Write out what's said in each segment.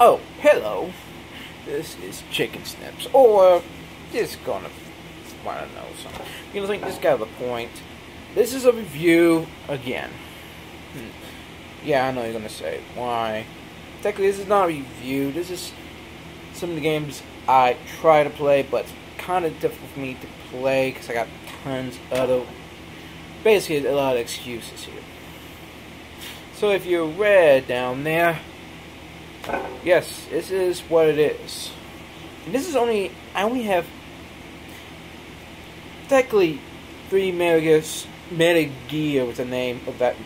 Oh, hello. This is Chicken Snips, or just gonna wanna know something. You know, think this got the point. This is a review again. Yeah, I know you're gonna say why. Technically, this is not a review. This is some of the games I try to play, but it's kind of difficult for me to play because I got tons of other. Basically, a lot of excuses here. So if you read down there, yes, this is what it is. And this is I only have technically 3 Metal Gear was the name of that,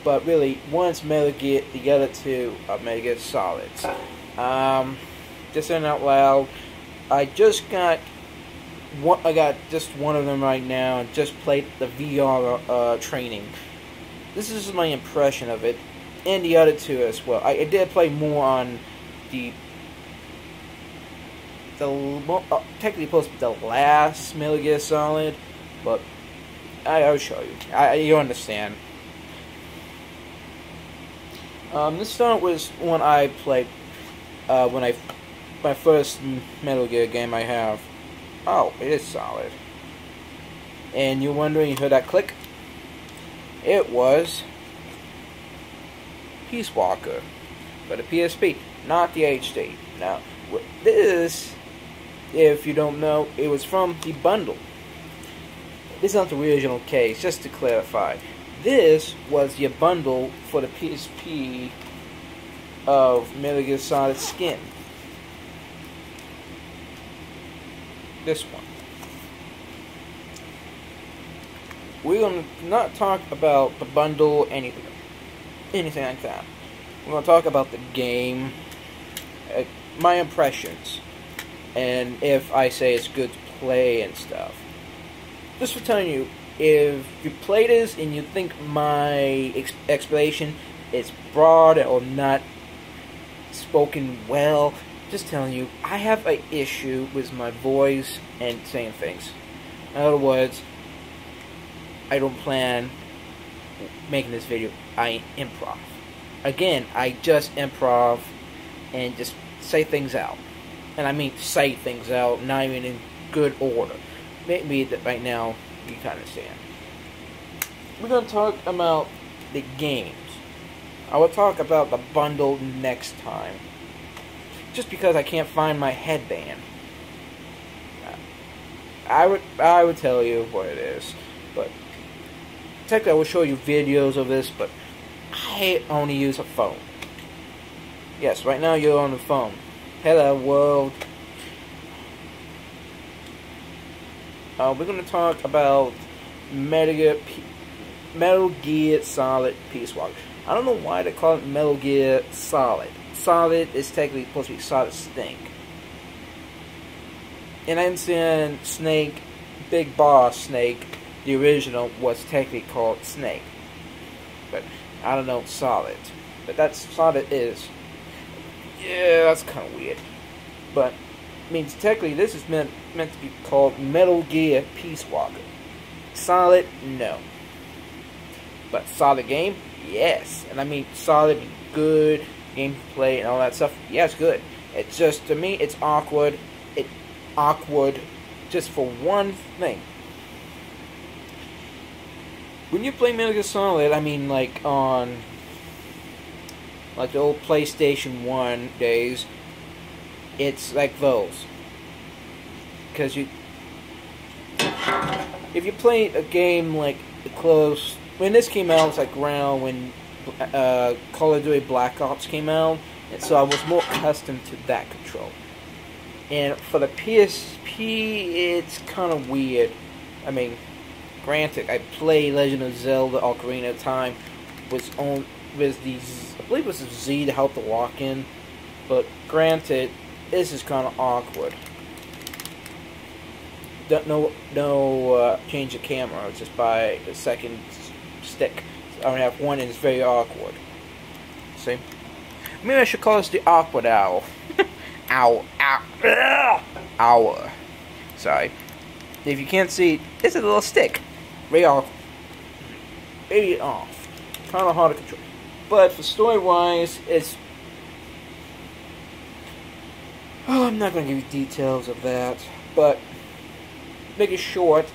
but really one's Metal Gear, the other 2 are Metal Gear Solids. Just saying out loud, I got just one of them right now and just played the VR training. This is my impression of it, and the other 2 as well. I did play more on the technically supposed to be the last Metal Gear Solid, but I'll show you. You understand. This one was when I played my first Metal Gear game I have. Oh, it is solid. And you're wondering, you heard that click? It was Peace Walker for the PSP, not the HD. Now, this, if you don't know, it was from the bundle. This is not the original case, just to clarify. This was your bundle for the PSP of Metal Gear Solid Skin. This one. We're going to not talk about the bundle, anything like that. We're going to talk about the game, my impressions, and if I say it's good to play and stuff. Just for telling you, if you play this and you think my explanation is broad or not spoken well, just telling you, I have an issue with my voice and saying things. In other words, I don't plan making this video. I improv. Again, I just improv and just say things out. And I mean say things out, not even in good order. Maybe that right now you kind of understand. We're going to talk about the games. I will talk about the bundle next time. Just because I can't find my headband. I would tell you what it is, but technically I will show you videos of this, but I only use a phone. Yes, right now you're on the phone. Hello world. We're going to talk about Metal Gear Solid Peace Walker. I don't know why they call it Metal Gear Solid. Solid is technically supposed to be Solid Snake. And I understand Snake, Big Boss Snake, the original, was technically called Snake. But I don't know Solid. But that's Solid is. Yeah, that's kind of weird. But means technically this is meant to be called Metal Gear Peace Walker. Solid, no. But solid game, yes. And I mean solid, good gameplay and all that stuff. Yes, good. It's just, to me, it's awkward. Awkward just for one thing. When you play Metal Gear Solid, I mean like on like the old PlayStation 1 days, it's like those. Because if you play a game like close, when this came out, it's like around when Call of Duty Black Ops came out, and so I was more accustomed to that control. And for the PSP, it's kind of weird. I mean, granted, I played Legend of Zelda Ocarina of Time with these, I believe it was a Z to help the walk in, but granted, this is kind of awkward. No change of camera, just by the second stick. I only have one and it's very awkward. See? Maybe I should call this the awkward owl. Hour. Sorry. If you can't see, it's a little stick. Very off. Very off. Kind of hard to control. But for story-wise, it's Oh, I'm not going to give you details of that, but make it short,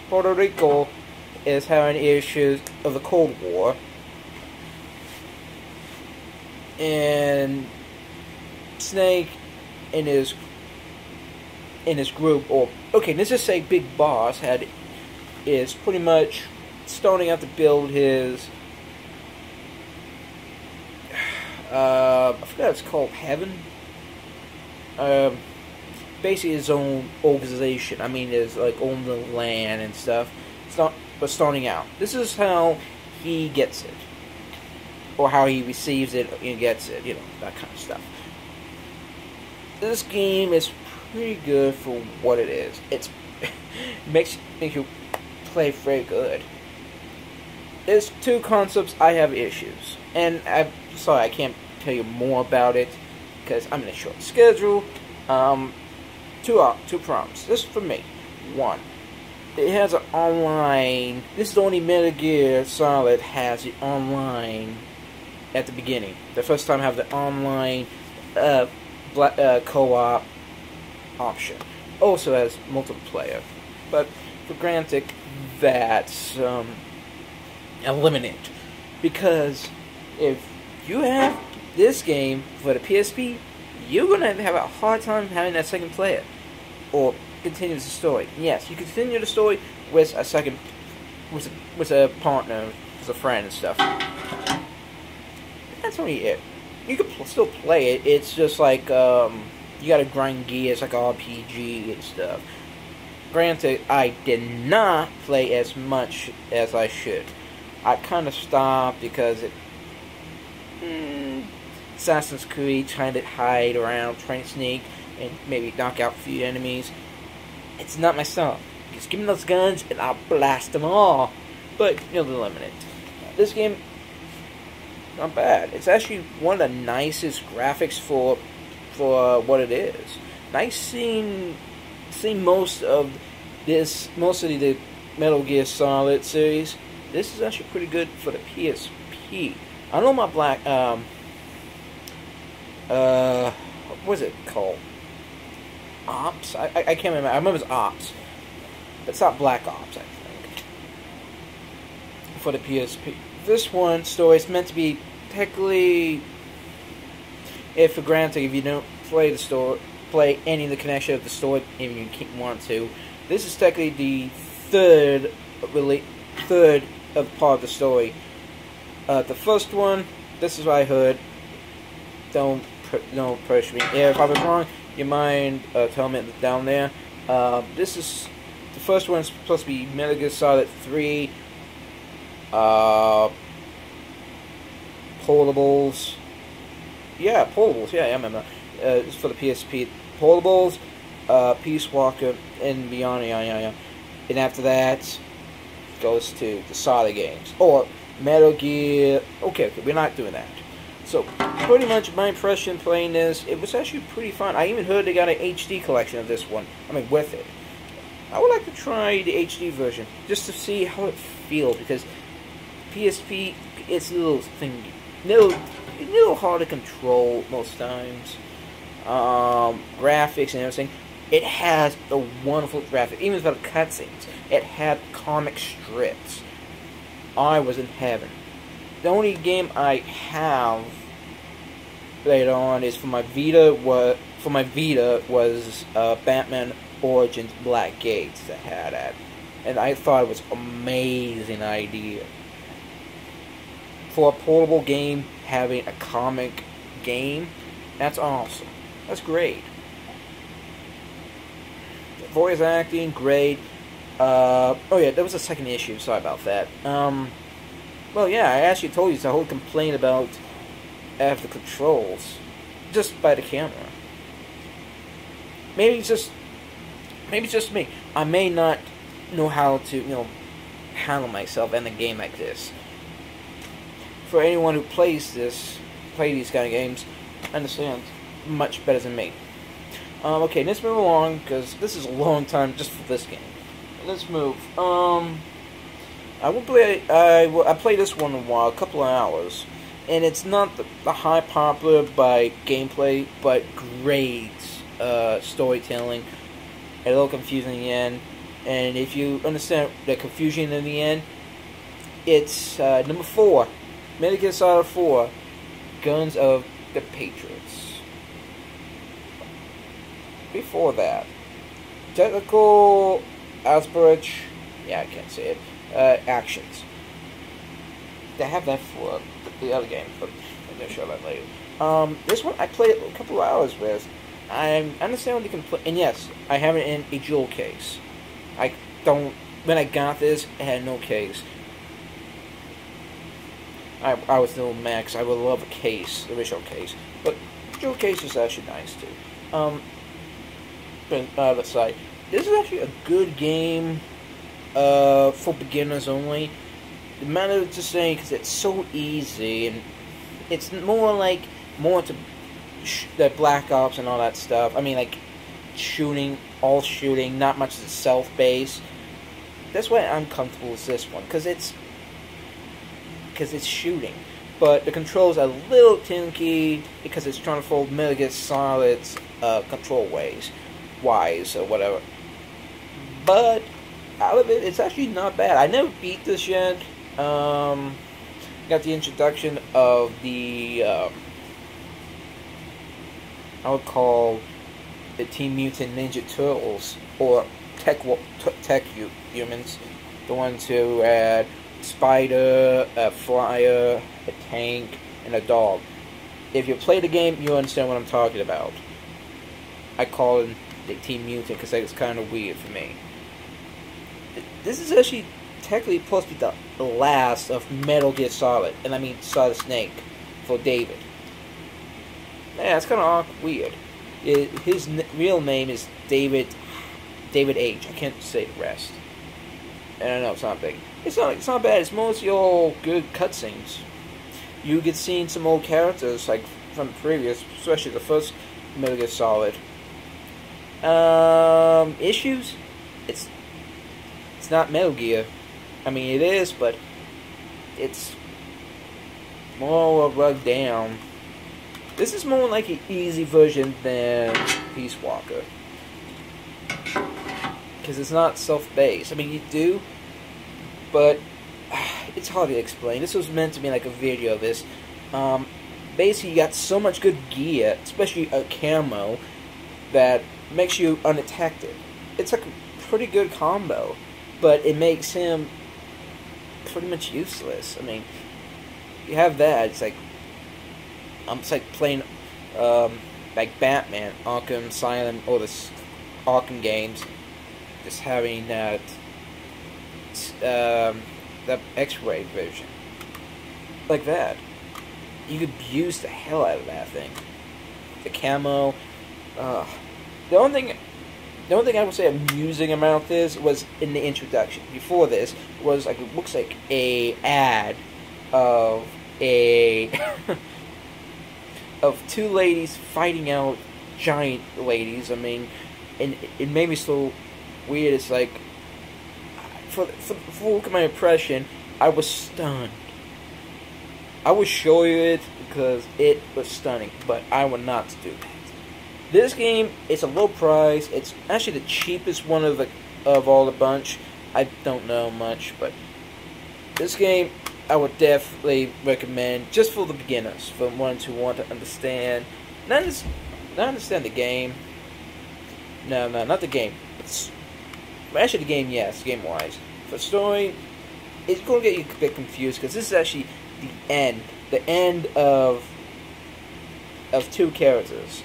Puerto Rico is having issues of the Cold War, and Snake and his group, or okay, let's just say Big Boss is pretty much starting out to build his I forgot what it's called, Heaven. Basically his own organization. I mean, his like own the land and stuff. But starting out, this is how he gets it, or how he receives it and gets it. You know, that kind of stuff. This game is pretty good for what it is. It makes you play very good. There's two concepts I have issues, and I'm sorry I can't tell you more about it because I'm in a short schedule. Two problems. This is for me. One, it has an online. This is the only Metal Gear Solid has the online at the beginning. The first time I have the online co-op option. Also has multiplayer, but for granted that's eliminated, because if you have this game for the PSP, you're gonna have a hard time having that second player or continue the story. Yes, you continue the story with a second, with a partner, with a friend and stuff. That's only it. You can still play it. It's just like you gotta grind gears like RPG and stuff. Granted, I did not play as much as I should. I kind of stopped because Assassin's Creed, trying to hide around, trying to sneak, and maybe knock out a few enemies. It's not my style. Just give me those guns and I'll blast them all. But you'll limit it. This game, not bad. It's actually one of the nicest graphics for what it is. Nice seeing most of the Metal Gear Solid series. This is actually pretty good for the PSP. I know my what is it called? Ops? I can't remember. I remember it's Ops. But it's not Black Ops, I think. For the PSP. This one story is meant to be technically, if for granted, if you don't play any of the connection of the story, if you want to, this is technically the third of part of the story. The first one, this is what I heard. Don't push me. If I was wrong, you mind tell me down there. This is the first one's supposed to be Metal Gear Solid 3. Portables. Yeah, portables. Yeah, I remember. It's for the PSP. Portables, Peace Walker, and beyond. Yeah. And after that, goes to the Solid games or Metal Gear. Okay, we're not doing that. So, pretty much my impression playing this, it was actually pretty fun. I even heard they got an HD collection of this one. I mean, with it. I would like to try the HD version just to see how it feels, because PSP, it's a little hard to control most times. Graphics and everything. It has a wonderful graphic, even for the cutscenes. It had comic strips. I was in heaven. The only game I have later on is for my Vita was Batman Origins Black Gates that had that, and I thought it was an amazing idea for a portable game having a comic game. That's awesome. That's great. Voice acting, great. Oh yeah, there was a second issue. Sorry about that. Well, yeah, I actually told you the whole complaint about the controls, just by the camera. Maybe it's just me. I may not know how to, handle myself in a game like this. For anyone who plays these kind of games, understand much better than me. Okay, let's move along, because this is a long time just for this game. Let's move. I play this one in a while, a couple of hours. and it's not the high popular by gameplay, but great storytelling. A little confusing in the end, and if you understand the confusion in the end, it's number 4, Metal Gear Solid 4, Guns of the Patriots. Before that, technical aspirates, yeah, I can't say it, actions. They have that for the other game, but I'll show that later. This one I played a couple of hours with. I understand what you can play, and yes, I have it in a jewel case. When I got this, it had no case. I was still max. I would love a case, the original case, but jewel case is actually nice too. But let's say this is actually a good game for beginners only. The matter of just saying, because it's so easy, and it's more to the Black Ops and all that stuff. I mean, like shooting, not much is self-based. That's why I'm comfortable with this one, because it's shooting, but the controls are a little tinky because it's trying to follow Metal Gear Solid's control wise or whatever. But out of it, it's actually not bad. I never beat this yet. Got the introduction of the I would call the Teen Mutant Ninja Turtles, or tech humans, the ones who had spider, a flyer, a tank, and a dog. If you play the game, you understand what I'm talking about. I call it the Teen Mutant because it's kind of weird for me. This is actually technically supposed to be the last of Metal Gear Solid, and I mean Solid Snake for David. Yeah, it's kind of weird. His real name is David H. I can't say the rest. I don't know, it's not big. It's not bad. It's mostly all good cutscenes. You get seeing some old characters like from the previous, especially the first Metal Gear Solid. Issues? It's not Metal Gear. I mean, it is, but it's more rugged down. This is more like an easy version than Peace Walker, because it's not self-based. I mean, you do, but it's hard to explain. This was meant to be like a video of this. Basically, you got so much good gear, especially a camo, that makes you undetected. It's like a pretty good combo, but it makes him pretty much useless. I mean, you have that. It's like playing like Batman, Arkham Asylum, or the Arkham games, just having that X-ray version like that. You could abuse the hell out of that thing. The camo. The only thing I would say amusing about this was in the introduction. Before this was like, it looks like a ad of a of two ladies fighting out giant ladies. I mean, and it made me so weird. It's like, for look at my impression, I was stunned. I would show you it because it was stunning, but I would not do that. This game, it's a low price. It's actually the cheapest one of all the bunch. I don't know much, but this game I would definitely recommend just for the beginners, for ones who want to understand, not understand the game. No, not the game. Actually, the game, yes, game-wise. For story, it's going to get you a bit confused because this is actually the end of two characters,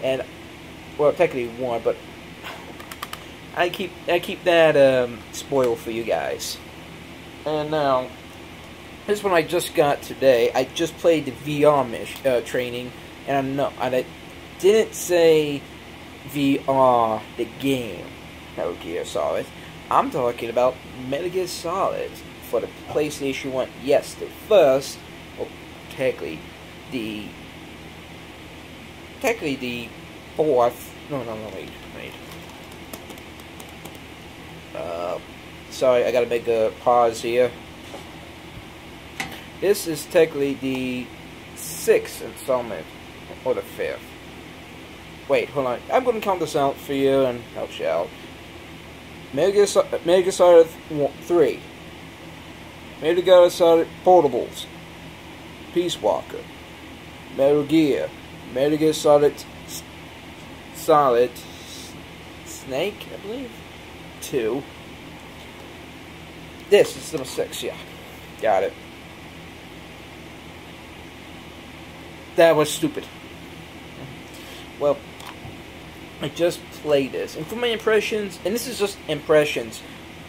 and well, technically one, but I keep that spoiled for you guys. And now, this one I just got today. I just played the VR training, and I didn't say VR the game Metal Gear Solid. I'm talking about Metal Gear Solid for the PlayStation 1. Yes, the first, well, technically the fourth. No, wait. Sorry, I gotta make a pause here. This is technically the 6th installment, or the 5th. Wait, hold on. I'm going to count this out for you and help you out. Metal Gear Solid 3. Metal Gear Solid Portables. Peace Walker. Metal Gear. Metal Gear Solid Snake, I believe. 2. This is number 6, yeah. Got it. That was stupid. Well, I just played this, and for my impressions, and this is just impressions,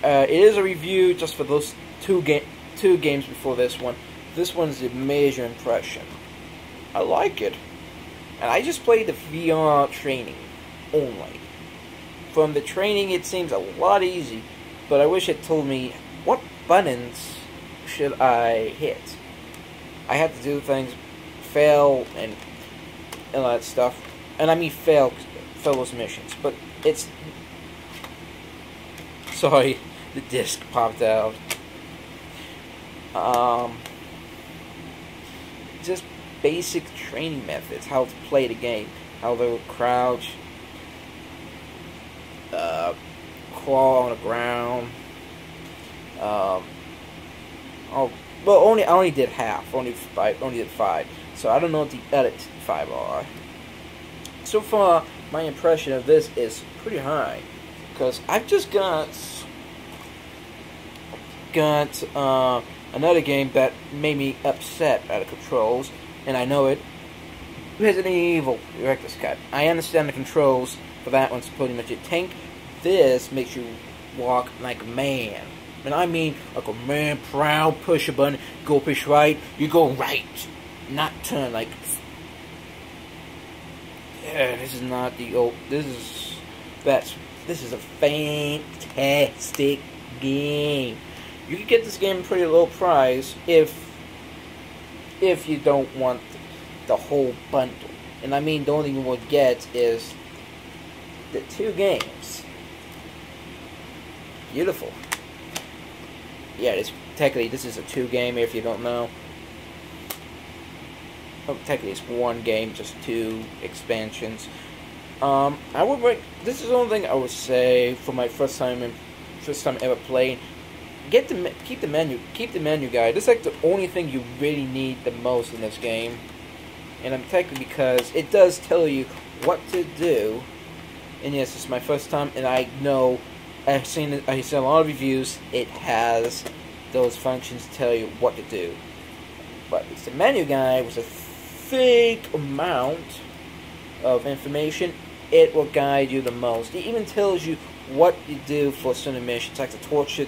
it is a review just for those two games before this one. This one's a major impression. I like it. And I just played the VR training only. From the training, it seems a lot easy, but I wish it told me what buttons should I hit. I had to do things, fail, and all that stuff. And I mean fail those missions, but it's... Sorry, the disc popped out. Just basic training methods, how to play the game, how to crouch, crawl on the ground. Oh, well, I only did half, only did 5, so I don't know what the other 5 are. So far, my impression of this is pretty high, because I've just got another game that made me upset at the controls, and I know it. Resident Evil Director's Cut. I understand the controls for that one's pretty much a tank. This makes you walk like a man. And I mean like a man, proud, push a button, go push right, you go right, not turn like... Yeah, this is not the old... This is a fantastic game. You can get this game pretty low price if you don't want the whole bundle. And I mean, the only thing you will get is the 2 games. Beautiful. Yeah, technically this is a 2 game if you don't know. Oh, technically it's 1 game, just 2 expansions. I would rank. This is the only thing I would say for my first time ever playing. Keep the menu guide. This is like the only thing you really need the most in this game, and I'm technically because it does tell you what to do. And yes, it's my first time, and I know I've seen a lot of reviews. It has those functions to tell you what to do, but it's the menu guide with a thick amount of information. It will guide you the most. It even tells you what you do for certain missions, like the torture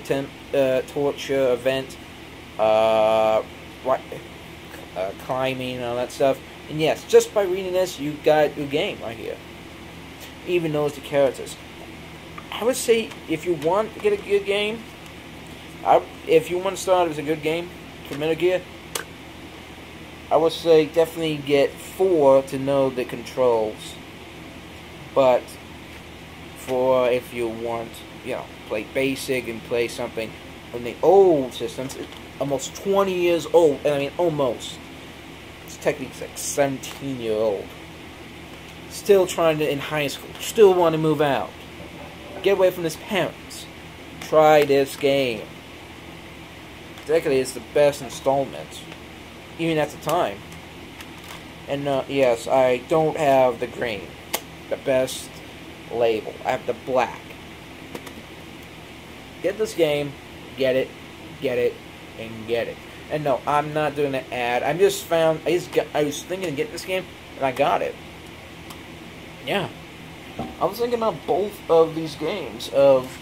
event, climbing, and all that stuff. And yes, just by reading this, you got your game right here. Even knows the characters. I would say if you want to get a good game, if you want to start with a good game for Metal Gear, I would say definitely get 4 to know the controls. But for if you want, play basic and play something on the old systems, it's almost 20 years old, and I mean almost. It's technically like 17-year-old. Still trying to, in high school, still want to move out. Get away from his parents. Try this game. Technically, it's the best installment, even at the time. And yes, I don't have the green, the best label. I have the black. Get this game, get it, and get it. And no, I'm not doing an ad. I was thinking of getting this game, and I got it. Yeah. I was thinking about both of these games of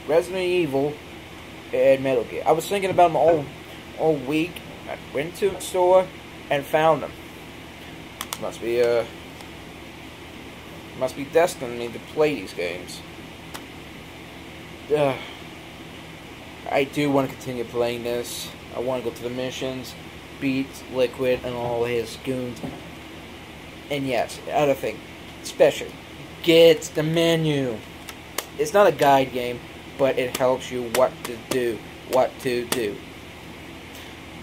Resident Evil and Metal Gear. I was thinking about them all week. I went to the store and found them. Must be destined to play these games. I do want to continue playing this. I want to go to the missions, beat Liquid and all his goons. And yes, other thing, special, get the menu. It's not a guide game, but it helps you what to do. what to do.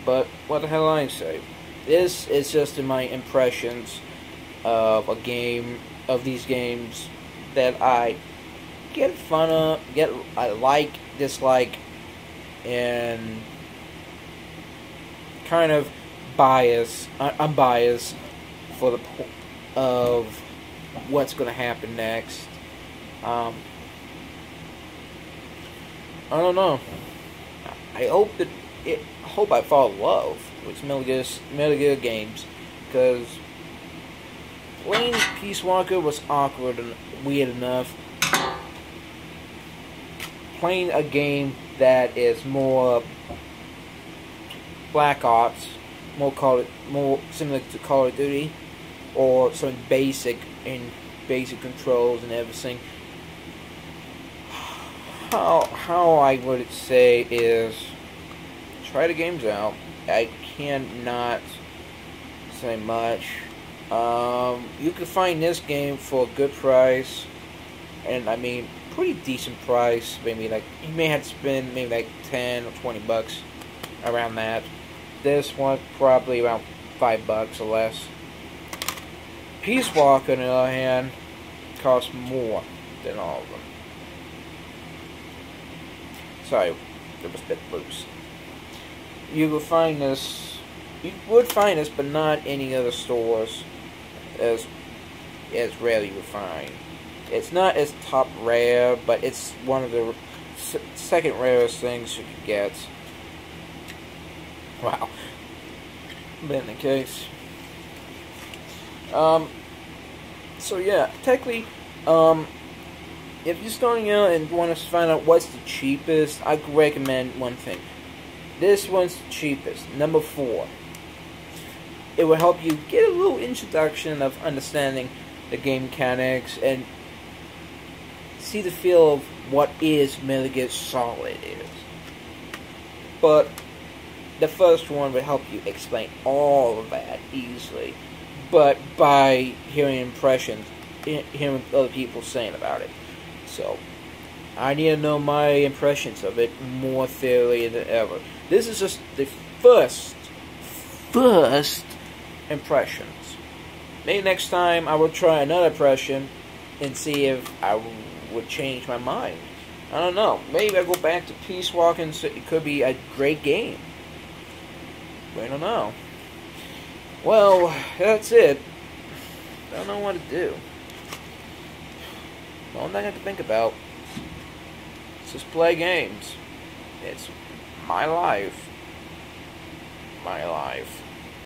But what the hell I say? This is just my impressions of a game, of these games that I get fun of, I like, dislike, and kind of bias. I'm biased for the of what's going to happen next. I don't know. I hope I fall in love with Metal Gear games, because playing Peace Walker was awkward and weird enough. Playing a game that is more Black Ops, more similar to Call of Duty, or some basic controls and everything. How I would say is try the games out. I cannot say much. You can find this game for a good price, and I mean pretty decent price. Maybe like you may have to spend maybe like $10 or $20 around that. This one probably around $5 or less. Peace Walker, on the other hand, costs more than all of them. Sorry, it was a bit loose. You would find this, but not any other stores as rarely you would find. It's not as top rare, but it's one of the second rarest things you could get. Wow. But in the case, so yeah, technically, if you're starting out and want to find out what's the cheapest, I could recommend one thing. This one's the cheapest, number 4. It will help you get a little introduction of understanding the game mechanics and see the feel of what is Metal Gear Solid is. But the first one will help you explain all of that easily, but by hearing impressions, hearing other people saying about it. So I need to know my impressions of it more thoroughly than ever. This is just the first impressions. Maybe next time I will try another impression and see if I would change my mind. I don't know. Maybe I'll go back to Peace Walker and it could be a great game. I don't know. Well, that's it. I don't know what to do. All I have to think about is just play games. It's my life. My life.